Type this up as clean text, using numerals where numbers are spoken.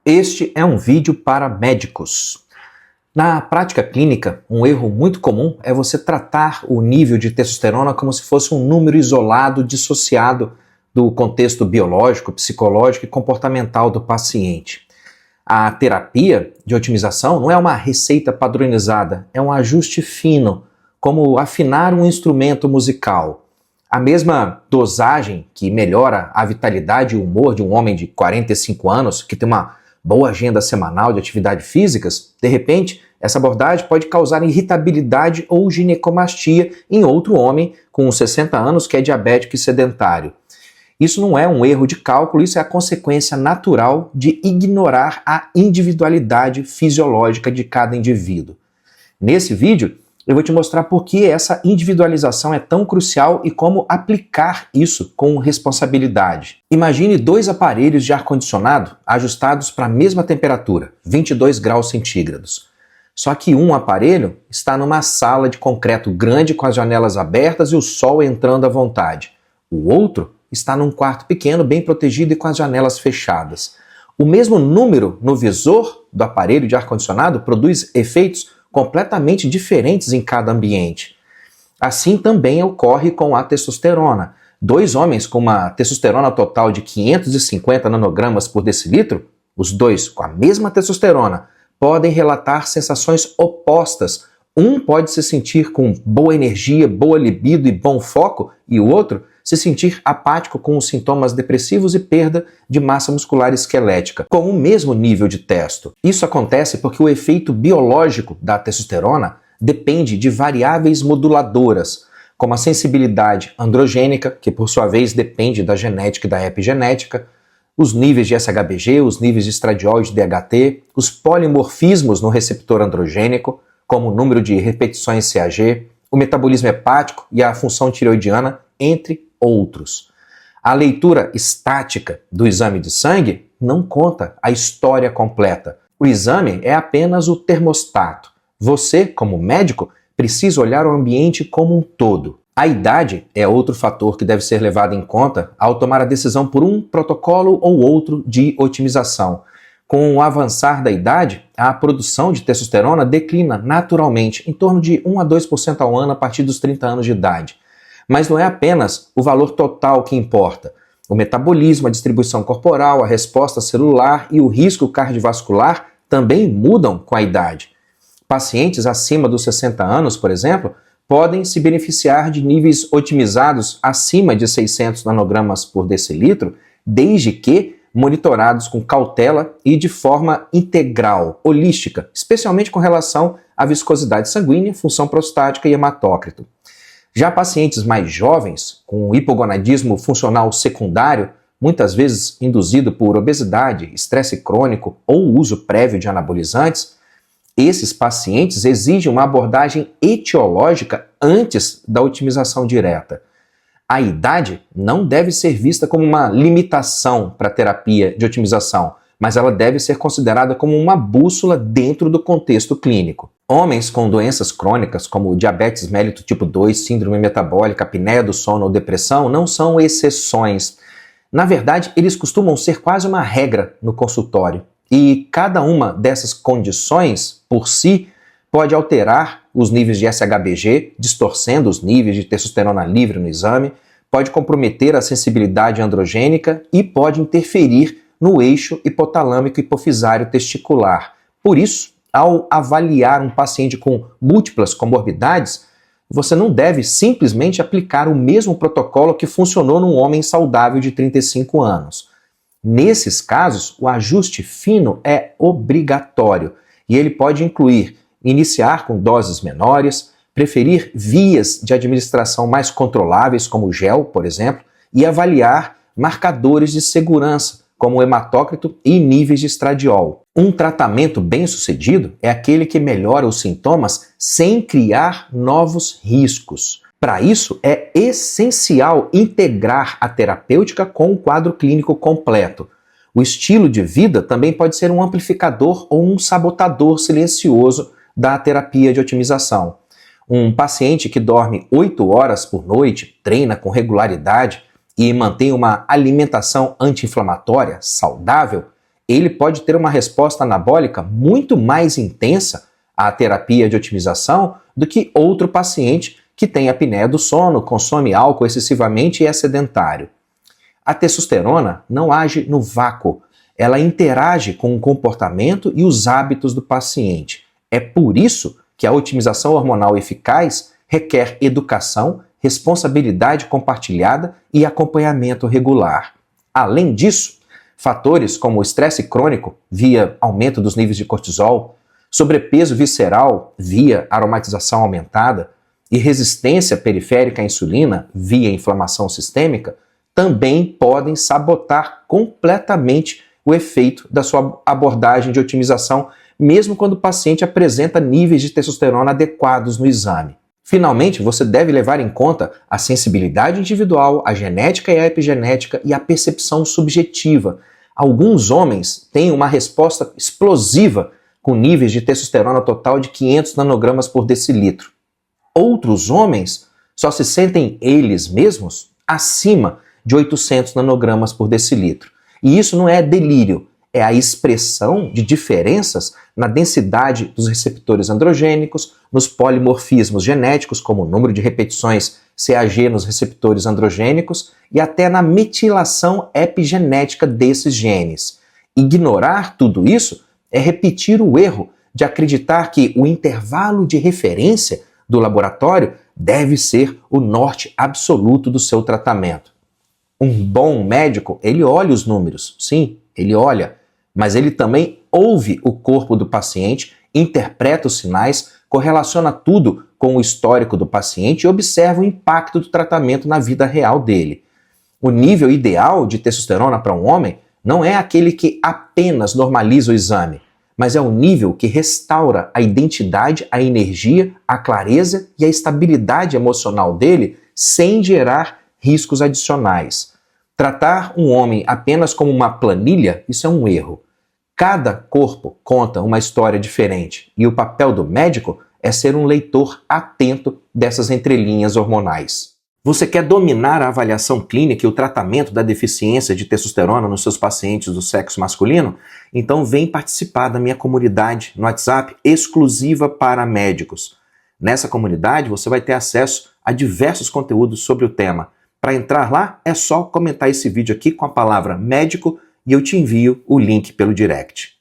Este é um vídeo para médicos. Na prática clínica, um erro muito comum é você tratar o nível de testosterona como se fosse um número isolado, dissociado do contexto biológico, psicológico e comportamental do paciente. A terapia de otimização não é uma receita padronizada, é um ajuste fino, como afinar um instrumento musical. A mesma dosagem que melhora a vitalidade e o humor de um homem de 45 anos, que tem uma boa agenda semanal de atividades físicas, de repente, essa abordagem pode causar irritabilidade ou ginecomastia em outro homem com 60 anos que é diabético e sedentário. Isso não é um erro de cálculo, isso é a consequência natural de ignorar a individualidade fisiológica de cada indivíduo. Nesse vídeo, eu vou te mostrar por que essa individualização é tão crucial e como aplicar isso com responsabilidade. Imagine dois aparelhos de ar-condicionado ajustados para a mesma temperatura, 22 graus centígrados. Só que um aparelho está numa sala de concreto grande com as janelas abertas e o sol entrando à vontade. O outro está num quarto pequeno, bem protegido e com as janelas fechadas. O mesmo número no visor do aparelho de ar-condicionado produz efeitos completamente diferentes em cada ambiente. Assim também ocorre com a testosterona. Dois homens com uma testosterona total de 550 nanogramas por decilitro, os dois com a mesma testosterona, podem relatar sensações opostas. Um pode se sentir com boa energia, boa libido e bom foco, e o outro se sentir apático com os sintomas depressivos e perda de massa muscular esquelética, com o mesmo nível de testo. Isso acontece porque o efeito biológico da testosterona depende de variáveis moduladoras, como a sensibilidade androgênica, que por sua vez depende da genética e da epigenética, os níveis de SHBG, os níveis de estradiol e de DHT, os polimorfismos no receptor androgênico, como o número de repetições CAG, o metabolismo hepático e a função tireoidiana, entre outros. A leitura estática do exame de sangue não conta a história completa. O exame é apenas o termostato. Você, como médico, precisa olhar o ambiente como um todo. A idade é outro fator que deve ser levado em conta ao tomar a decisão por um protocolo ou outro de otimização. Com o avançar da idade, a produção de testosterona declina naturalmente, em torno de 1 a 2% ao ano a partir dos 30 anos de idade. Mas não é apenas o valor total que importa. O metabolismo, a distribuição corporal, a resposta celular e o risco cardiovascular também mudam com a idade. Pacientes acima dos 60 anos, por exemplo, podem se beneficiar de níveis otimizados acima de 600 nanogramas por decilitro, desde que monitorados com cautela e de forma integral, holística, especialmente com relação à viscosidade sanguínea, função prostática e hematócrito. Já pacientes mais jovens, com hipogonadismo funcional secundário, muitas vezes induzido por obesidade, estresse crônico ou uso prévio de anabolizantes, esses pacientes exigem uma abordagem etiológica antes da otimização direta. A idade não deve ser vista como uma limitação para a terapia de otimização, mas ela deve ser considerada como uma bússola dentro do contexto clínico. Homens com doenças crônicas como diabetes mellitus tipo 2, síndrome metabólica, apneia do sono ou depressão não são exceções. Na verdade, eles costumam ser quase uma regra no consultório. E cada uma dessas condições, por si, pode alterar os níveis de SHBG, distorcendo os níveis de testosterona livre no exame, pode comprometer a sensibilidade androgênica e pode interferir no eixo hipotalâmico hipofisário testicular. Por isso, ao avaliar um paciente com múltiplas comorbidades, você não deve simplesmente aplicar o mesmo protocolo que funcionou num homem saudável de 35 anos. Nesses casos, o ajuste fino é obrigatório e ele pode incluir iniciar com doses menores, preferir vias de administração mais controláveis, como o gel, por exemplo, e avaliar marcadores de segurança, como o hematócrito e níveis de estradiol. Um tratamento bem-sucedido é aquele que melhora os sintomas sem criar novos riscos. Para isso, é essencial integrar a terapêutica com o quadro clínico completo. O estilo de vida também pode ser um amplificador ou um sabotador silencioso da terapia de otimização. Um paciente que dorme 8 horas por noite, treina com regularidade e mantém uma alimentação anti-inflamatória saudável, ele pode ter uma resposta anabólica muito mais intensa à terapia de otimização do que outro paciente que tem apneia do sono, consome álcool excessivamente e é sedentário. A testosterona não age no vácuo, ela interage com o comportamento e os hábitos do paciente. É por isso que a otimização hormonal eficaz requer educação, responsabilidade compartilhada e acompanhamento regular. Além disso, fatores como o estresse crônico, via aumento dos níveis de cortisol, sobrepeso visceral, via aromatização aumentada, e resistência periférica à insulina, via inflamação sistêmica, também podem sabotar completamente o efeito da sua abordagem de otimização, mesmo quando o paciente apresenta níveis de testosterona adequados no exame. Finalmente, você deve levar em conta a sensibilidade individual, a genética e a epigenética e a percepção subjetiva. Alguns homens têm uma resposta explosiva com níveis de testosterona total de 500 nanogramas por decilitro. Outros homens só se sentem eles mesmos acima de 800 nanogramas por decilitro. E isso não é delírio, é a expressão de diferenças na densidade dos receptores androgênicos, nos polimorfismos genéticos, como o número de repetições CAG nos receptores androgênicos, e até na metilação epigenética desses genes. Ignorar tudo isso é repetir o erro de acreditar que o intervalo de referência do laboratório deve ser o norte absoluto do seu tratamento. Um bom médico, ele olha os números, sim, ele olha, mas ele também ouve o corpo do paciente, interpreta os sinais, correlaciona tudo com o histórico do paciente e observa o impacto do tratamento na vida real dele. O nível ideal de testosterona para um homem não é aquele que apenas normaliza o exame, mas é o nível que restaura a identidade, a energia, a clareza e a estabilidade emocional dele sem gerar riscos adicionais. Tratar um homem apenas como uma planilha, isso é um erro. Cada corpo conta uma história diferente e o papel do médico é ser um leitor atento dessas entrelinhas hormonais. Você quer dominar a avaliação clínica e o tratamento da deficiência de testosterona nos seus pacientes do sexo masculino? Então vem participar da minha comunidade no WhatsApp exclusiva para médicos. Nessa comunidade você vai ter acesso a diversos conteúdos sobre o tema. Para entrar lá é só comentar esse vídeo aqui com a palavra médico e eu te envio o link pelo direct.